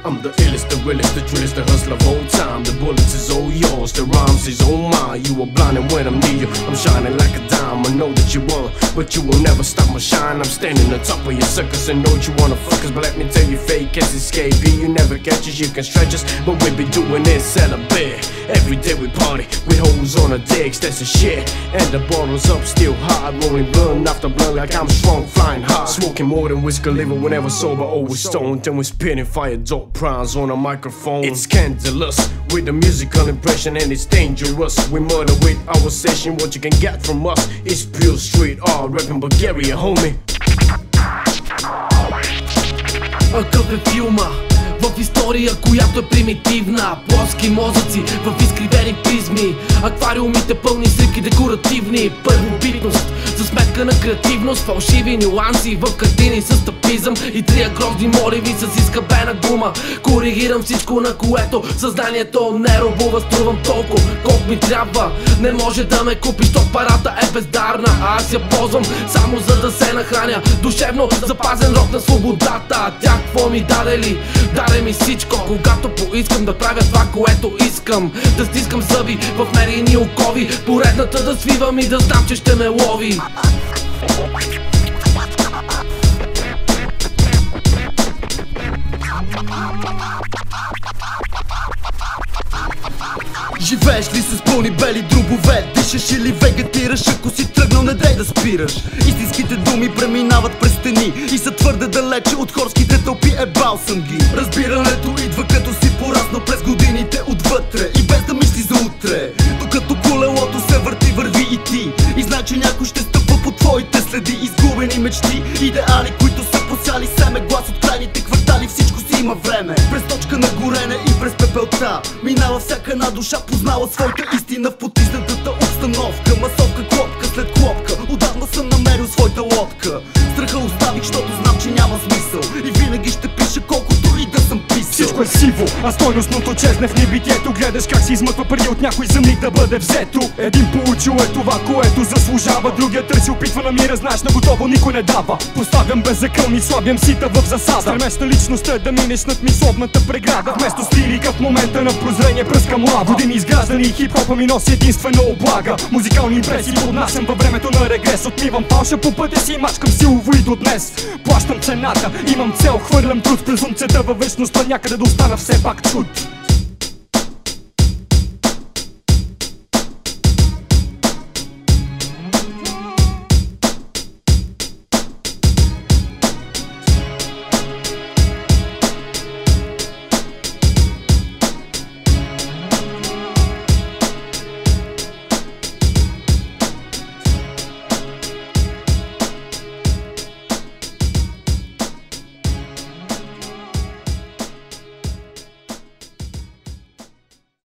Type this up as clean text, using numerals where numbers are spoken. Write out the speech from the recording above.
I'm the illest, the realest, the trillest, the hustler of all time. The bullets is all yours, the rhymes is all mine. You are blinded when I'm near you, I'm shining like a dime. I know that you want, but you will never stop my shine. I'm standing on top of your circus and know you wanna fuck us, but let me tell you, fake as escape. You never catch us, you can stretch us, but we be doing this celebrate. Every day we party, with hoes on the decks, that's the shit. And the bottles up, still hot, rolling blunt after blunt like I'm strong, flying high. Smoking more than whiskey liver, whenever sober, always stoned. Then we're spitting fire dope primes on a microphone. It's scandalous, with the musical impression, and it's dangerous. We murder with our session, what you can get from us is pure street art, rapping Bulgaria, homie. Какъв е филма? В история, която е примитивна. Плоски мозъци в изкривени призми, аквариумите пълни с рибки декоративни. Първобитност за сметка на креативност, фалшиви нюанси в картини с тапизъм и трия грозни моливи с изкъпена гума. Коригирам всичко, на което съзнанието не робува. Струвам толкова, колко ми трябва. Не може да ме купиш, то парата е бездарна, а аз я ползвам само за да се нахраня. Душевно запазен рок на свободата. Тя какво ми даде ли? Даде ми всичко, когато поискам да правя това, което искам. Да стискам зъби в мерени окови, поредната да свивам и да знам, че ще ме лови. Живееш ли с пълни бели дробове? Дишаш или вегетираш, ако си тръгнал, не дай да спираш. Истинските думи преминават през стени и са твърде далече от хорските тълпи, ебал съм ги. Разбирането идва като си пораснал през годините отвътре и без да мисли за утре. Докато колелото се върти, върви и ти и знай, че някой ще стъпва по твоите следи. Изгубени мечти, идеали, които са посяли семе. Глас от крайните квартали, всичко си има време. През точка на горене и през пепелта минава всяка една душа, познала своята истина в потиснатата обстановка. Масовка, клопка след клопка, отдавна съм намерил своята лодка. Страха оставих, защото знам, че няма смисъл и винаги ще пиша колкото и да съм писал. Всичко е сиво, а стойностното чезне в небитието. Гледаш как се измъква преди от някой за миг да бъде взето. Един получил е това, което заслужава, другия търси, опитва на мира, знаеш, на готово никой не дава. Поставям беззакълни, слабям сита в засада. Стремеж на личността да минеш над мисловната преграда. Вместо с лирика в момента на прозрение пръскам лава. Години изграждани и хип-хопа ми носи единствено облага. Музикални импресии поднасям във времето на регрес. Отмивам фалша по пътя си и мачкам силово и до днес. Плащам цената, имам цел, хвърлям труд с презумцията във вечността, някъде да остана все пак чуд.